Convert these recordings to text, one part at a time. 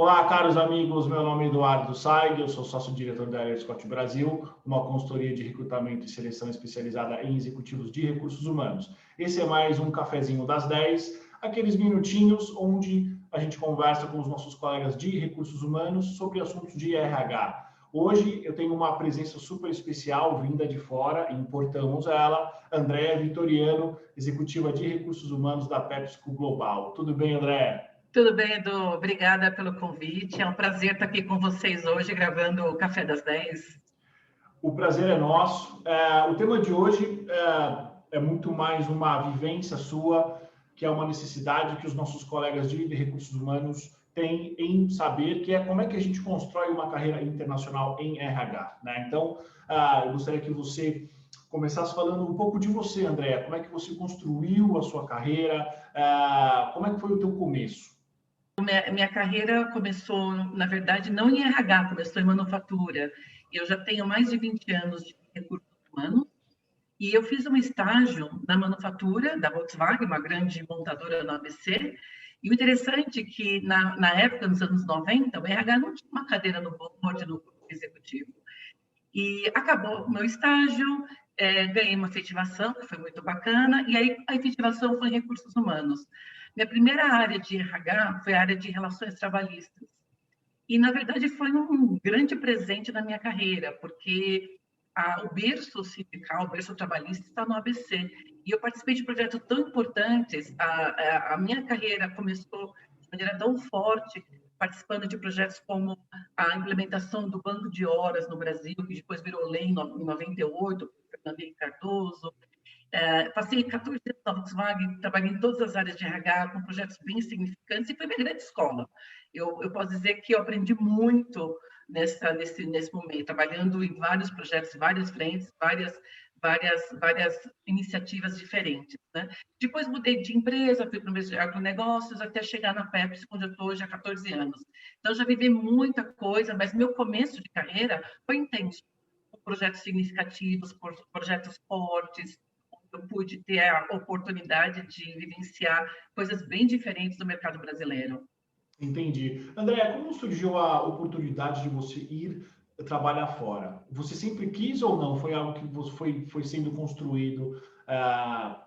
Olá, caros amigos, meu nome é Eduardo Saig, eu sou sócio-diretor da Air Scott Brasil, uma consultoria de recrutamento e seleção especializada em executivos de recursos humanos. Esse é mais um cafezinho das 10, aqueles minutinhos onde a gente conversa com os nossos colegas de recursos humanos sobre assuntos de RH. Hoje eu tenho uma presença super especial vinda de fora, importamos ela, Andréa Vitoriano, executiva de recursos humanos da PepsiCo Global. Tudo bem, Andréa? Tudo bem, Edu? Obrigada pelo convite. É um prazer estar aqui com vocês hoje, gravando o Café das 10. O prazer é nosso. O tema de hoje é muito mais uma vivência sua, que é uma necessidade que os nossos colegas de recursos humanos têm em saber, que é como é que a gente constrói uma carreira internacional em RH, né? Então, eu gostaria que você começasse falando um pouco de você, André. Como é que você construiu a sua carreira? Como é que foi o teu começo? Minha carreira começou, na verdade, não em RH, começou em manufatura. Eu já tenho mais de 20 anos de recursos humanos e eu fiz um estágio na manufatura da Volkswagen, uma grande montadora no ABC. E o interessante é que, na época, nos anos 90, o RH não tinha uma cadeira no board, no corpo executivo. E acabou o meu estágio, ganhei uma efetivação, que foi muito bacana, e aí a efetivação foi em recursos humanos. Minha primeira área de RH foi a área de relações trabalhistas. E, na verdade, foi um grande presente na minha carreira, porque o berço sindical, o berço trabalhista está no ABC. E eu participei de projetos tão importantes, a minha carreira começou de maneira tão forte, participando de projetos como a implementação do banco de horas no Brasil, que depois virou lei em 98, Fernando Henrique Cardoso. Passei 14 anos na Volkswagen, trabalhei em todas as áreas de RH, com projetos bem significantes, e foi minha grande escola. Eu posso dizer que eu aprendi muito nesse momento, trabalhando em vários projetos, várias frentes, várias iniciativas diferentes, né? Depois mudei de empresa, fui para o agronegócios, até chegar na Pepsi, onde eu estou hoje há 14 anos. Então, já vivi muita coisa, mas meu começo de carreira foi intenso, com projetos significativos, projetos fortes. Eu pude ter a oportunidade de vivenciar coisas bem diferentes do mercado brasileiro. Entendi. André, como surgiu a oportunidade de você ir trabalhar fora? Você sempre quis ou não? Foi algo que foi sendo construído,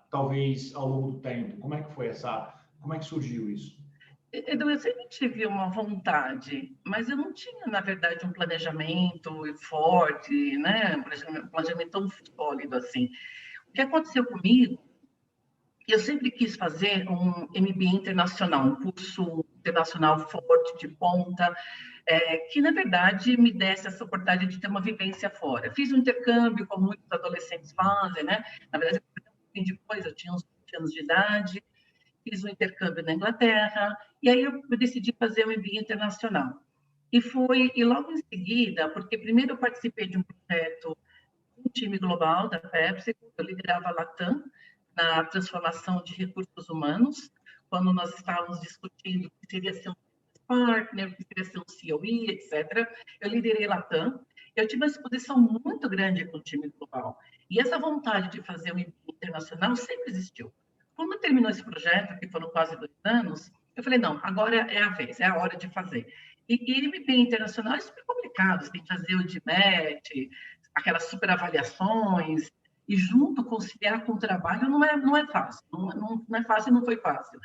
talvez ao longo do tempo? Como é que surgiu isso? Edu, eu sempre tive uma vontade, mas eu não tinha, na verdade, um planejamento forte, né? Um planejamento tão sólido assim. O que aconteceu comigo, eu sempre quis fazer um MBA internacional, um curso internacional forte, de ponta, que, na verdade, me desse essa oportunidade de ter uma vivência fora. Fiz um intercâmbio, como muitos adolescentes fazem, né? Na verdade, depois eu tinha uns 20 anos de idade, fiz um intercâmbio na Inglaterra, e aí eu decidi fazer um MBA internacional. E logo em seguida, porque primeiro eu participei de um projeto, um time global da Pepsi, eu liderava a Latam, na transformação de recursos humanos, quando nós estávamos discutindo o que seria ser um partner, o que seria ser um COE, etc. Eu liderei a Latam, eu tive uma exposição muito grande com o time global, e essa vontade de fazer um MBA internacional sempre existiu. Quando terminou esse projeto, que foram quase 2 anos, eu falei, não, agora é a vez, é a hora de fazer. E MBA internacional é super complicado, você tem que fazer o DMET, aquelas super avaliações, e junto conciliar com o trabalho não é fácil, não é fácil e não foi fácil.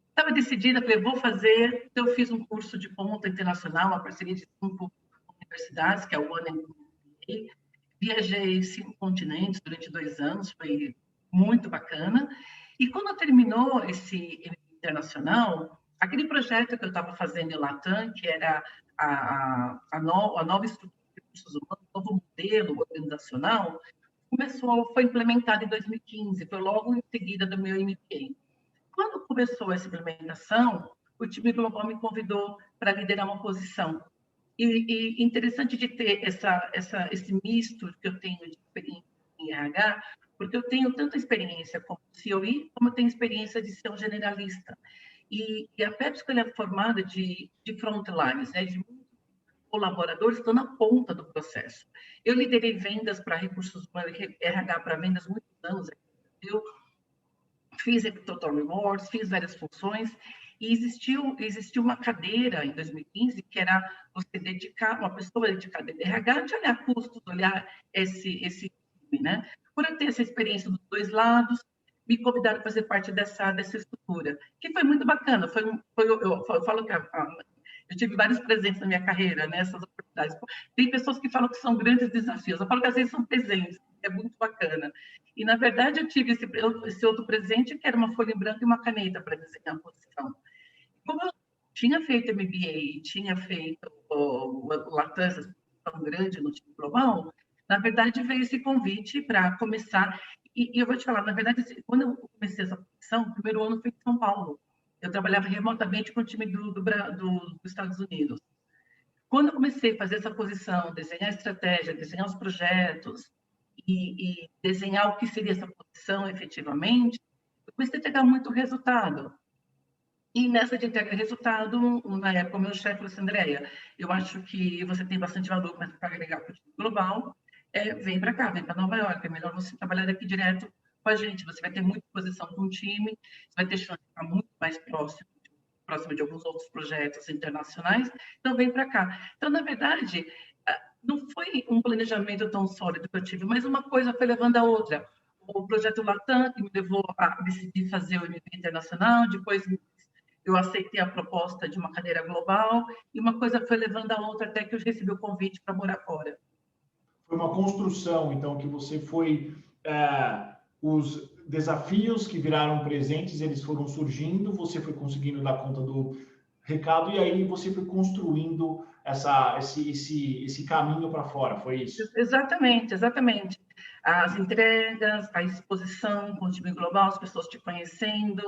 Estava decidida, falei, vou fazer, então eu fiz um curso de ponta internacional, uma parceria de 5 universidades, que é o One MBA, viajei 5 continentes durante 2 anos, foi muito bacana, e quando terminou esse internacional, aquele projeto que eu estava fazendo em Latam, que era a nova estrutura de recursos humanos, o novo modelo organizacional, foi implementado em 2015, foi logo em seguida do meu MBA. Quando começou essa implementação, o time global me convidou para liderar uma posição. E interessante de ter esse misto que eu tenho de experiência em RH, porque eu tenho tanta experiência como COE, como eu tenho experiência de ser um generalista. E a PepsiCo é formada de frontlines, né, de colaboradores estão na ponta do processo. Eu liderei vendas para recursos humanos, RH para vendas muitos anos. Eu fiz Total Rewards, fiz várias funções, e existiu uma cadeira em 2015 que era você dedicar, uma pessoa dedicada a RH, de olhar custos, olhar esse né? Por eu ter essa experiência dos dois lados, me convidaram para fazer parte dessa estrutura, que foi muito bacana. Eu falo que eu tive vários presentes na minha carreira, nessas oportunidades. Tem pessoas que falam que são grandes desafios. Eu falo que às vezes são presentes, é muito bacana. E, na verdade, eu tive esse outro presente, que era uma folha em branco e uma caneta para desenhar a posição. Como eu tinha feito MBA, tinha feito o Latam, tão grande no time global, na verdade, veio esse convite para começar. E eu vou te falar, na verdade, quando eu comecei essa posição, o primeiro ano foi em São Paulo. Eu trabalhava remotamente com o time dos Estados Unidos. Quando eu comecei a fazer essa posição, desenhar a estratégia, desenhar os projetos e desenhar o que seria essa posição efetivamente, eu comecei a pegar muito resultado. E nessa de entrega de resultado, na época, o meu chefe falou assim, Andréia, eu acho que você tem bastante valor para agregar para o time global, vem para cá, vem para Nova York, é melhor você trabalhar aqui direto com a gente, você vai ter muita exposição com o time, você vai ter chance de ficar muito mais próximo de alguns outros projetos internacionais, então vem para cá. Então, na verdade, não foi um planejamento tão sólido que eu tive, mas uma coisa foi levando a outra. O projeto Latam, que me levou a decidir fazer o MBA internacional, depois eu aceitei a proposta de uma cadeira global, e uma coisa foi levando a outra até que eu recebi o convite para morar fora. Foi uma construção, então, que você foi... os desafios que viraram presentes, eles foram surgindo, você foi conseguindo dar conta do recado, e aí você foi construindo esse caminho para fora, foi isso? Exatamente, exatamente. As entregas, a exposição com o time global, as pessoas te conhecendo,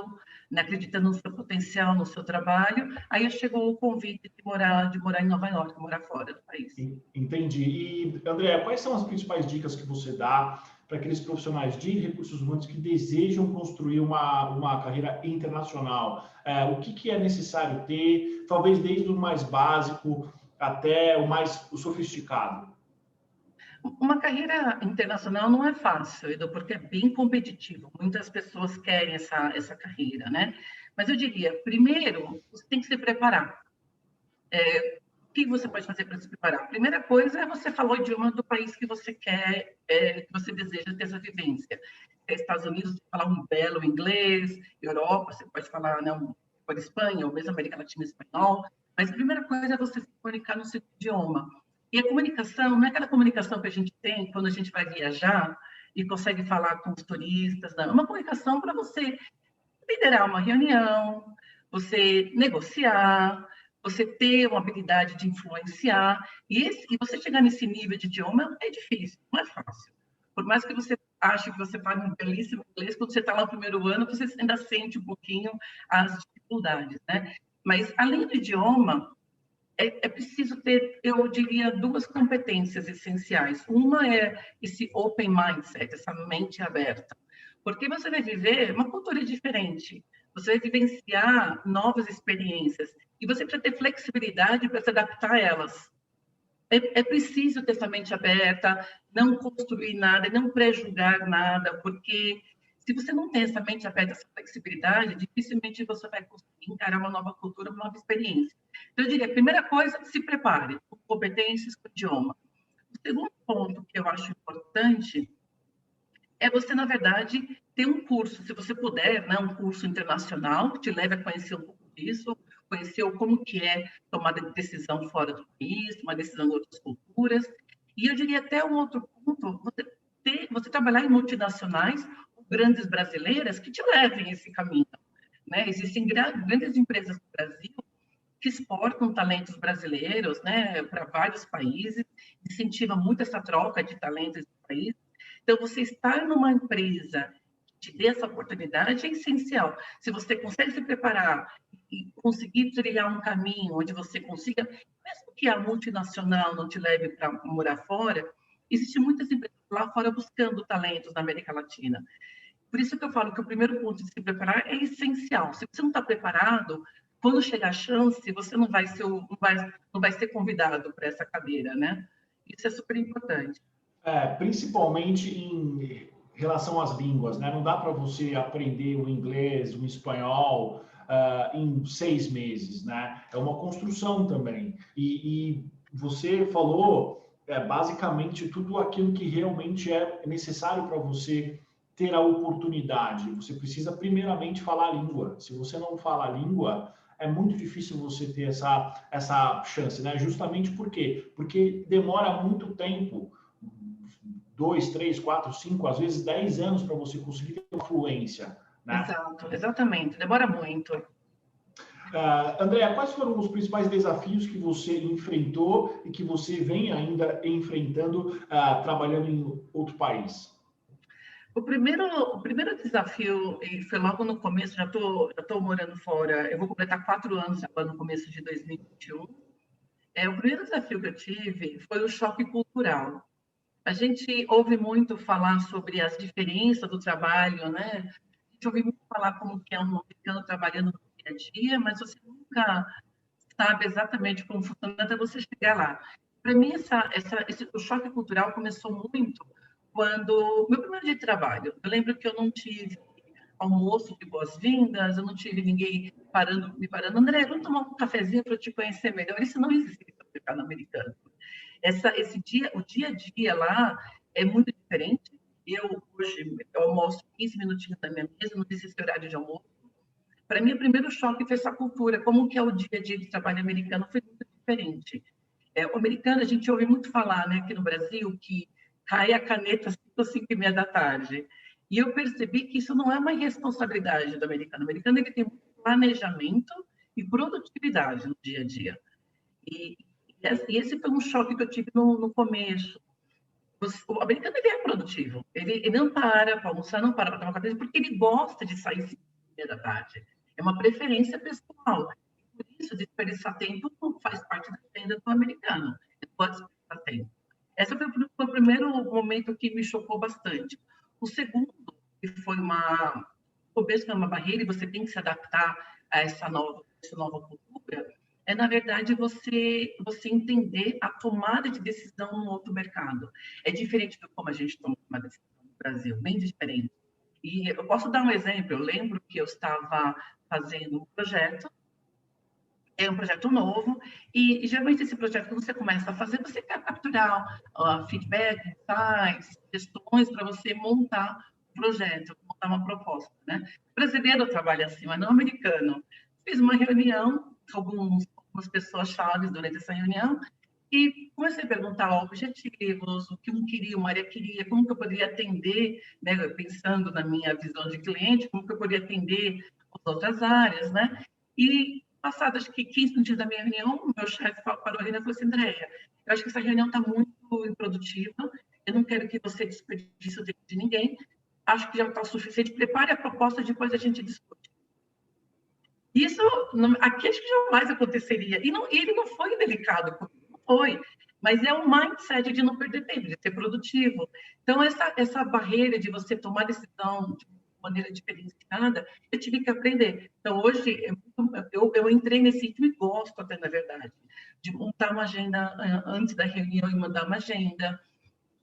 né, acreditando no seu potencial, no seu trabalho. Aí chegou o convite de morar em Nova York, morar fora do país. Entendi. E, André, quais são as principais dicas que você dá para aqueles profissionais de recursos humanos que desejam construir uma carreira internacional? O que é necessário ter, talvez desde o mais básico até o sofisticado? Uma carreira internacional não é fácil, Edu, porque é bem competitivo. Muitas pessoas querem essa carreira, né? Mas eu diria, primeiro, você tem que se preparar. O que você pode fazer para se preparar? A primeira coisa é você falar o idioma do país que você quer, que você deseja ter essa vivência. Estados Unidos, falar um belo inglês, Europa, você pode falar, né, pode Espanha, ou mesmo América Latina, espanhol. Mas a primeira coisa é você se comunicar no seu idioma. E a comunicação não é aquela comunicação que a gente tem quando a gente vai viajar e consegue falar com os turistas, não. É uma comunicação para você liderar uma reunião, você negociar, você ter uma habilidade de influenciar. E você chegar nesse nível de idioma é difícil, não é fácil. Por mais que você ache que você fale um belíssimo inglês, quando você está lá no primeiro ano, você ainda sente um pouquinho as dificuldades, né? Mas, além do idioma, é preciso ter, eu diria, duas competências essenciais. Uma é esse open mindset, essa mente aberta. Porque você vai viver uma cultura diferente, você vai vivenciar novas experiências e você precisa ter flexibilidade para se adaptar a elas. É preciso ter essa mente aberta, não construir nada, não pré-julgar nada, porque se você não tem essa mente aberta, essa flexibilidade, dificilmente você vai conseguir encarar uma nova cultura, uma nova experiência. Então, eu diria, a primeira coisa, se prepare, com competências, com idioma. O segundo ponto que eu acho importante é você, na verdade, ter um curso, se você puder, né, um curso internacional que te leve a conhecer um pouco disso, conhecer como que é tomada de decisão fora do país, uma decisão em outras culturas. E eu diria até um outro ponto, você trabalhar em multinacionais, grandes brasileiras, que te levem esse caminho. Né? Existem grandes empresas no Brasil que exportam talentos brasileiros, né, para vários países, incentiva muito essa troca de talentos do país. Então, você estar numa empresa que te dê essa oportunidade é essencial. Se você consegue se preparar e conseguir trilhar um caminho onde você consiga, mesmo que a multinacional não te leve para morar fora, existem muitas empresas lá fora buscando talentos na América Latina. Por isso que eu falo que o primeiro ponto de se preparar é essencial. Se você não está preparado, quando chegar a chance, você não vai ser convidado para essa cadeira, né? Isso é super importante. Principalmente em relação às línguas, né? Não dá para você aprender o inglês, o espanhol em 6 meses, né? É uma construção também. E você falou basicamente tudo aquilo que realmente é necessário para você ter a oportunidade. Você precisa primeiramente falar a língua. Se você não fala a língua, é muito difícil você ter essa chance, né? Justamente por quê? Porque demora muito tempo, 2, 3, 4, 5, às vezes 10 anos para você conseguir ter uma fluência, né? Exato, exatamente. Demora muito. Andréa, quais foram os principais desafios que você enfrentou e que você vem ainda enfrentando trabalhando em outro país? O primeiro desafio, e foi logo no começo, já tô morando fora, eu vou completar 4 anos agora no começo de 2021. O primeiro desafio que eu tive foi o choque cultural. A gente ouve muito falar sobre as diferenças do trabalho, né? A gente ouve muito falar como que é um americano trabalhando no dia a dia, mas você nunca sabe exatamente como funciona até você chegar lá. Para mim, o choque cultural começou muito quando meu primeiro dia de trabalho. Eu lembro que eu não tive almoço de boas-vindas, eu não tive ninguém me parando. André, vamos tomar um cafezinho para eu te conhecer melhor. Isso não existe no mercado americano. O dia a dia lá é muito diferente. Hoje, eu almoço 15 minutinhos da minha mesa, não existe esse horário de almoço. Para mim, o primeiro choque foi essa cultura, como que é o dia a dia de trabalho americano, foi muito diferente. O americano, a gente ouve muito falar, né, aqui no Brasil, que cai a caneta às 5h30 da tarde. E eu percebi que isso não é uma responsabilidade do americano. O americano ele tem planejamento e produtividade no dia a dia. E esse foi um choque que eu tive no começo. O americano ele é produtivo. Ele não para almoçar, não para tomar café, porque ele gosta de sair 5h30 da tarde. É uma preferência pessoal. Por isso, desperdiçar tempo não faz parte da agenda do americano. Ele pode desperdiçar tempo. Esse foi o primeiro momento que me chocou bastante. O segundo, que foi começo foi uma barreira e você tem que se adaptar a essa nova cultura, na verdade, você entender a tomada de decisão no outro mercado. É diferente de como a gente toma uma decisão no Brasil, bem diferente. E eu posso dar um exemplo. Eu lembro que eu estava fazendo um projeto, é um projeto novo, e geralmente esse projeto, quando você começa a fazer, você quer capturar feedback, insights, sugestões para você montar um projeto, montar uma proposta, né? O brasileiro trabalha assim, mas não americano. Fiz uma reunião com algumas pessoas chaves durante essa reunião e comecei a perguntar objetivos, o que um queria, uma área queria, como que eu poderia atender, né, pensando na minha visão de cliente, como que eu poderia atender as outras áreas, né? E passado, acho que 15 minutos da minha reunião, o meu chefe parou a reunião e falou assim, Andréia, eu acho que essa reunião está muito improdutiva, eu não quero que você desperdice o tempo de ninguém, acho que já está o suficiente, prepare a proposta, depois a gente discute. Isso, aqui acho que jamais aconteceria. E ele não foi delicado comigo, não foi. Mas é um mindset de não perder tempo, de ser produtivo. Então, essa barreira de você tomar decisão de maneira diferenciada, eu tive que aprender. Então, hoje, eu entrei nesse ritmo e gosto até, na verdade, de montar uma agenda antes da reunião e mandar uma agenda,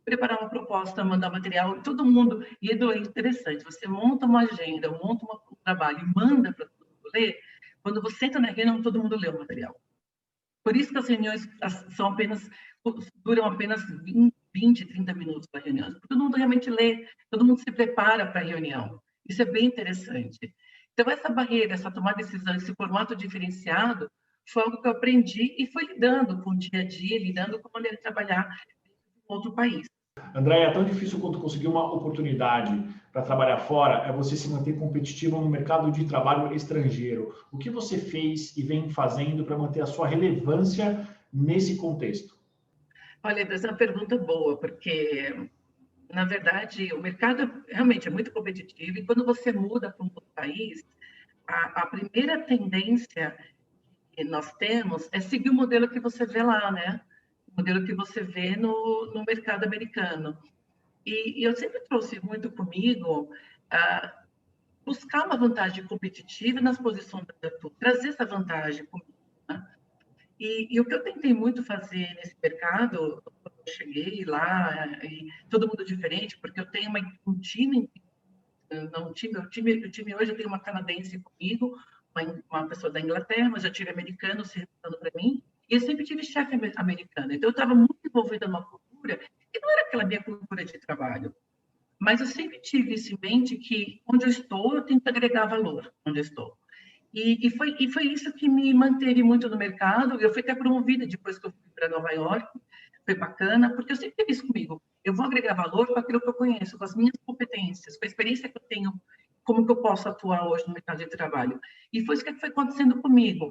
preparar uma proposta, mandar material, todo mundo. E é interessante, você monta uma agenda, monta um trabalho e manda para todo mundo ler, quando você entra na reunião, todo mundo lê o material. Por isso que as reuniões duram apenas 20, 30 minutos para reunião. Todo mundo realmente lê, todo mundo se prepara para a reunião. Isso é bem interessante. Então, essa barreira, essa tomada de decisão, esse formato diferenciado, foi algo que eu aprendi e fui lidando com o dia a dia, lidando com a maneira de trabalhar em outro país. André, é tão difícil quanto conseguir uma oportunidade para trabalhar fora, é você se manter competitivo no mercado de trabalho estrangeiro. O que você fez e vem fazendo para manter a sua relevância nesse contexto? Olha, essa é uma pergunta boa, porque, na verdade, o mercado realmente é muito competitivo e quando você muda para um outro país, a primeira tendência que nós temos é seguir o modelo que você vê lá, né? O modelo que você vê no mercado americano. E eu sempre trouxe muito comigo buscar uma vantagem competitiva nas posições da tua, trazer essa vantagem comigo, né? E o que eu tentei muito fazer nesse mercado, cheguei lá, e todo mundo diferente, porque eu tenho um time, não, o time hoje eu tenho uma canadense comigo, uma pessoa da Inglaterra, mas eu tive americano se reportando para mim, e eu sempre tive chefe americano. Então, eu estava muito envolvida numa cultura que não era aquela minha cultura de trabalho. Mas eu sempre tive isso em mente que onde eu estou, eu tenho que agregar valor onde eu estou. E foi isso que me manteve muito no mercado. Eu fui até promovida depois que eu fui para Nova York. Foi bacana, porque eu sempre tive isso comigo. Eu vou agregar valor com aquilo que eu conheço, com as minhas competências, com a experiência que eu tenho, como que eu posso atuar hoje no mercado de trabalho. E foi isso que foi acontecendo comigo.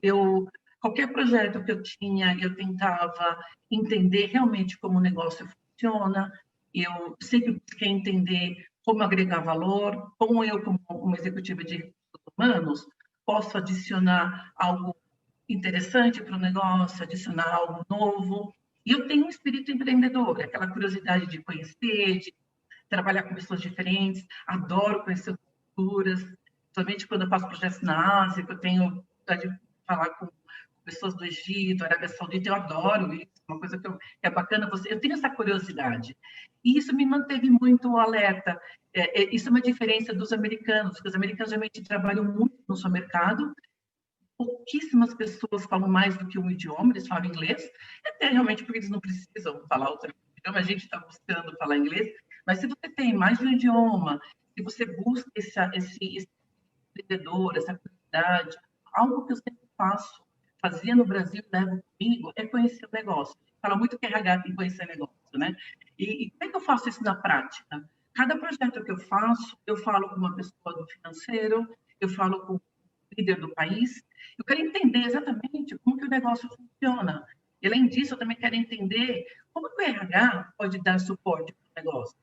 Qualquer projeto que eu tinha, eu tentava entender realmente como o negócio funciona. Eu sempre busquei entender como agregar valor, como eu, como uma executiva de recursos humanos, posso adicionar algo interessante para o negócio, adicionar algo novo. E eu tenho um espírito empreendedor, aquela curiosidade de conhecer, de trabalhar com pessoas diferentes, adoro conhecer culturas, somente quando eu faço projetos na Ásia, que eu tenho vontade de falar com pessoas do Egito, Arábia Saudita, eu adoro isso, uma coisa que é bacana, eu tenho essa curiosidade. E isso me manteve muito alerta. Isso é uma diferença dos americanos, porque os americanos realmente trabalham muito no seu mercado, pouquíssimas pessoas falam mais do que um idioma, eles falam inglês, até realmente porque eles não precisam falar outro idioma, a gente está buscando falar inglês, mas se você tem mais de um idioma, se você busca esse empreendedor, essa curiosidade, algo que eu sempre faço, fazia no Brasil, levo comigo, é conhecer o negócio. Fala muito que RH tem que conhecer negócio, né? E como é que eu faço isso na prática? Cada projeto que eu faço, eu falo com uma pessoa do financeiro, eu falo com o líder do país, eu quero entender exatamente como que o negócio funciona. E, além disso, eu também quero entender como que o RH pode dar suporte para o negócio,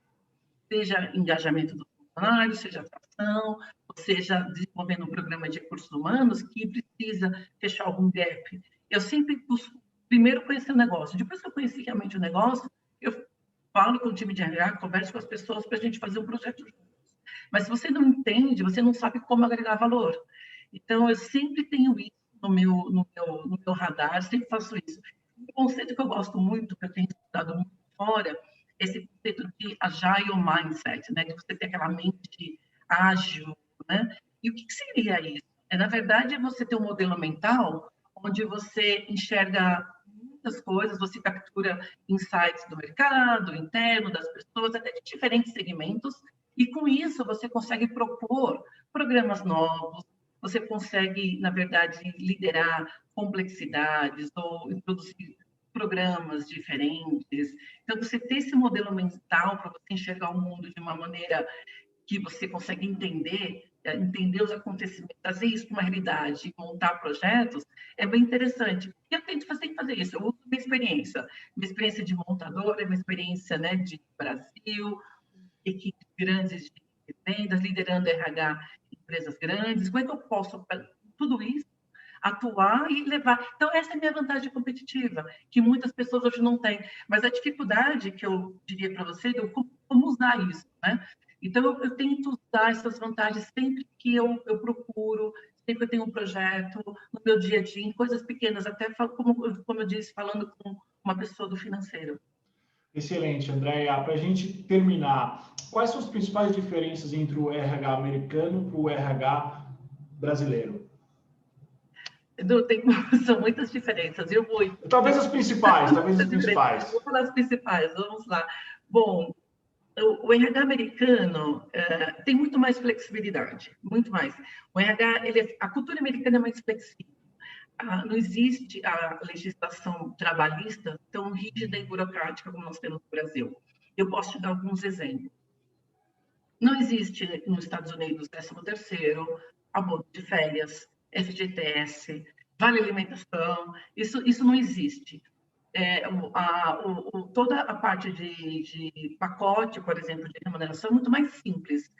seja engajamento do funcionário, seja atração, ou seja, desenvolvendo um programa de recursos humanos que precisa fechar algum gap. Eu sempre busco, primeiro, conhecer o negócio. Depois que eu conheci realmente o negócio, eu falo com o time de RH, converso com as pessoas para a gente fazer um projeto juntos. Mas se você não entende, você não sabe como agregar valor. Então, eu sempre tenho isso no meu radar, sempre faço isso. Um conceito que eu gosto muito, que eu tenho estudado muito fora, esse conceito de agile mindset, né? De você ter aquela mente ágil, né? E o que seria isso? Na verdade, é você ter um modelo mental onde você enxerga muitas coisas, você captura insights do mercado, interno, das pessoas, até de diferentes segmentos, e com isso você consegue propor programas novos, você consegue, na verdade, liderar complexidades ou introduzir programas diferentes. Então, você ter esse modelo mental para você enxergar o mundo de uma maneira que você consegue entender os acontecimentos, trazer isso para uma realidade, montar projetos, é bem interessante. E eu tento fazer isso, eu uso minha experiência de montadora, minha experiência, né, de Brasil, equipes grandes de vendas, liderando RH em empresas grandes. Como é que eu posso, tudo isso, atuar e levar? Então, essa é a minha vantagem competitiva, que muitas pessoas hoje não têm. Mas a dificuldade que eu diria para você é como usar isso, né? Então, eu tento usar essas vantagens sempre que eu procuro, sempre que eu tenho um projeto, no meu dia a dia, em coisas pequenas, até como eu disse, falando com uma pessoa do financeiro. Excelente, Andréia. Para a gente terminar, quais são as principais diferenças entre o RH americano e o RH brasileiro? São muitas diferenças. Talvez as principais. Vou falar as principais, vamos lá. Bom, o RH americano tem muito mais flexibilidade, muito mais. O RH, a cultura americana é mais flexível. Não existe a legislação trabalhista tão rígida e burocrática como nós temos no Brasil. Eu posso te dar alguns exemplos. Não existe nos Estados Unidos 13º, abono de férias, FGTS, vale alimentação, isso não existe. Toda a parte de pacote, por exemplo, de remuneração é muito mais simples.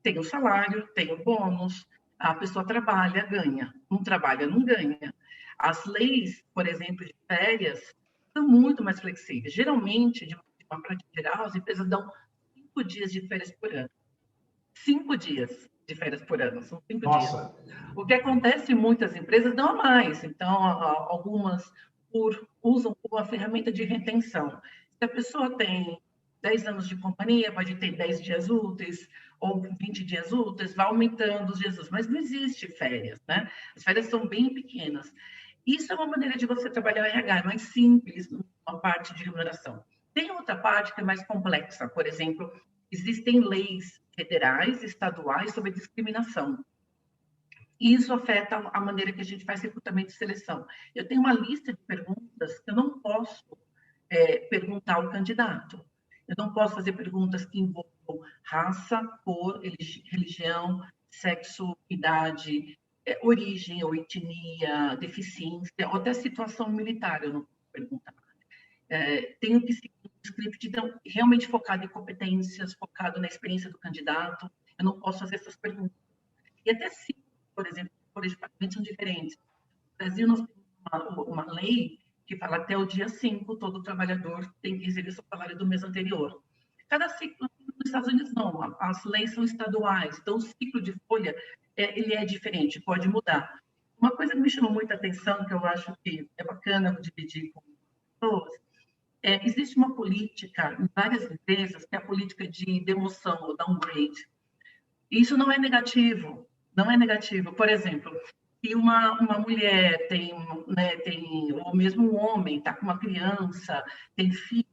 Tem o salário, tem o bônus, a pessoa trabalha, ganha. Não trabalha, não ganha. As leis, por exemplo, de férias, são muito mais flexíveis. Geralmente, de uma prática geral, as empresas dão 5 dias de férias por ano. 5 dias de férias por ano, são 5 dias. O que acontece em muitas empresas não há mais. Então, algumas usam como uma ferramenta de retenção. Se a pessoa tem 10 anos de companhia, pode ter 10 dias úteis ou 20 dias úteis, vai aumentando os dias úteis, mas não existe férias, né? As férias são bem pequenas. Isso é uma maneira de você trabalhar o RH, é mais simples, uma parte de remuneração. Tem outra parte que é mais complexa, por exemplo, existem leis federais, estaduais sobre discriminação. E isso afeta a maneira que a gente faz recrutamento e seleção. Eu tenho uma lista de perguntas que eu não posso perguntar ao candidato. Eu não posso fazer perguntas que envolvam raça, cor, religião, sexo, idade, origem ou etnia, deficiência, ou até situação militar, eu não posso perguntar. Tenho que seguir um script então, realmente focado em competências, focado na experiência do candidato. Eu não posso fazer essas perguntas. E até se, por exemplo, politicamente são diferentes. No Brasil, nós temos uma lei que fala até o dia 5, todo trabalhador tem que receber seu salário do mês anterior. Cada ciclo, nos Estados Unidos não, as leis são estaduais, então o ciclo de folha ele é diferente, pode mudar. Uma coisa que me chamou muita atenção, que eu acho que é bacana dividir com pessoas, existe uma política em várias empresas, que é a política de demoção ou downgrade. Isso não é negativo, não é negativo. Por exemplo, se uma mulher tem, ou mesmo um homem está com uma criança, tem filho,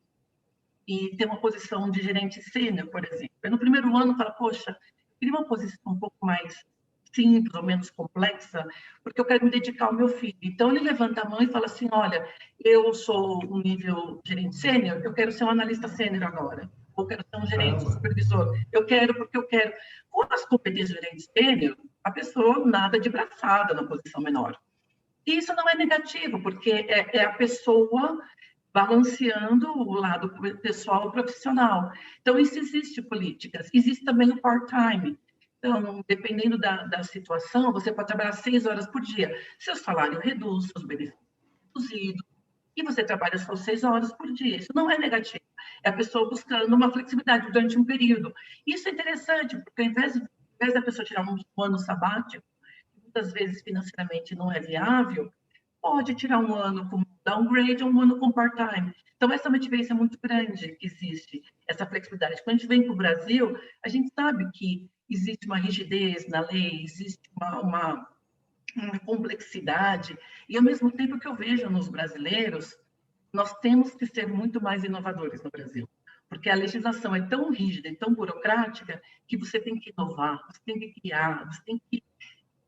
e tem uma posição de gerente sênior, por exemplo. No primeiro ano, fala, poxa, eu queria uma posição um pouco mais simples ou menos complexa, porque eu quero me dedicar ao meu filho. Então, ele levanta a mão e fala assim, olha, eu sou um nível gerente sênior, eu quero ser um analista sênior agora, ou quero ser um gerente supervisor. Eu quero porque eu quero. Com as competências de gerente sênior, a pessoa nada de braçada na posição menor. E isso não é negativo, porque é a pessoa balanceando o lado pessoal e profissional. Então, isso existe políticas. Existe também o part-time. Então, dependendo da situação, você pode trabalhar 6 horas por dia. Seu salário reduz, seus benefícios reduzidos, e você trabalha só 6 horas por dia. Isso não é negativo. É a pessoa buscando uma flexibilidade durante um período. Isso é interessante, porque ao invés da pessoa tirar um ano sabático, que muitas vezes financeiramente não é viável, pode tirar um ano com downgrade ou um ano com part-time. Então, essa é uma diferença muito grande que existe, essa flexibilidade. Quando a gente vem para o Brasil, a gente sabe que existe uma rigidez na lei, existe uma complexidade, e ao mesmo tempo que eu vejo nos brasileiros, nós temos que ser muito mais inovadores no Brasil, porque a legislação é tão rígida e tão burocrática que você tem que inovar, você tem que criar,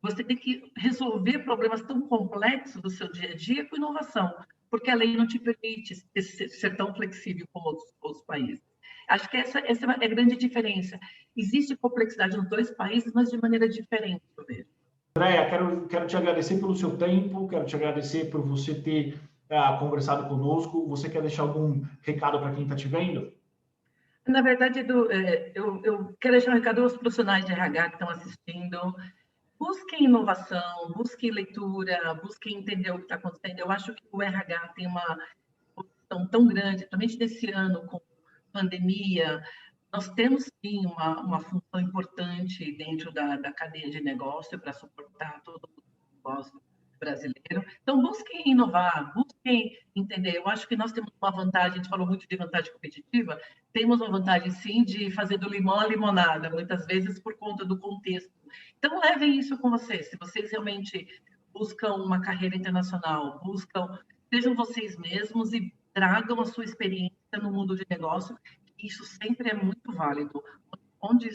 você tem que resolver problemas tão complexos do seu dia a dia com inovação, porque a lei não te permite ser tão flexível como outros países. Acho que essa é a grande diferença. Existe complexidade nos dois países, mas de maneira diferente, eu vejo. Andréia, quero te agradecer pelo seu tempo, quero te agradecer por você ter conversado conosco. Você quer deixar algum recado para quem está te vendo? Na verdade, eu quero deixar um recado aos profissionais de RH que estão assistindo. Busquem inovação, busquem leitura, busquem entender o que está acontecendo. Eu acho que o RH tem uma posição tão grande, principalmente nesse ano com pandemia. Nós temos, sim, uma função importante dentro da cadeia de negócio para suportar todo o negócio brasileiro. Então, busquem inovar, busquem entender. Eu acho que nós temos uma vantagem, a gente falou muito de vantagem competitiva, temos uma vantagem, sim, de fazer do limão a limonada, muitas vezes por conta do contexto. Então, levem isso com vocês. Se vocês realmente buscam uma carreira internacional, sejam vocês mesmos e tragam a sua experiência no mundo de negócio. Isso sempre é muito válido. Onde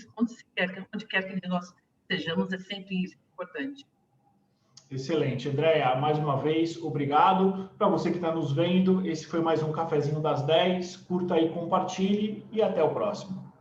quer que nós estejamos, é sempre importante. Excelente. Andréia, mais uma vez, obrigado. Para você que está nos vendo, esse foi mais um Cafezinho das 10. Curta aí, compartilhe e até o próximo.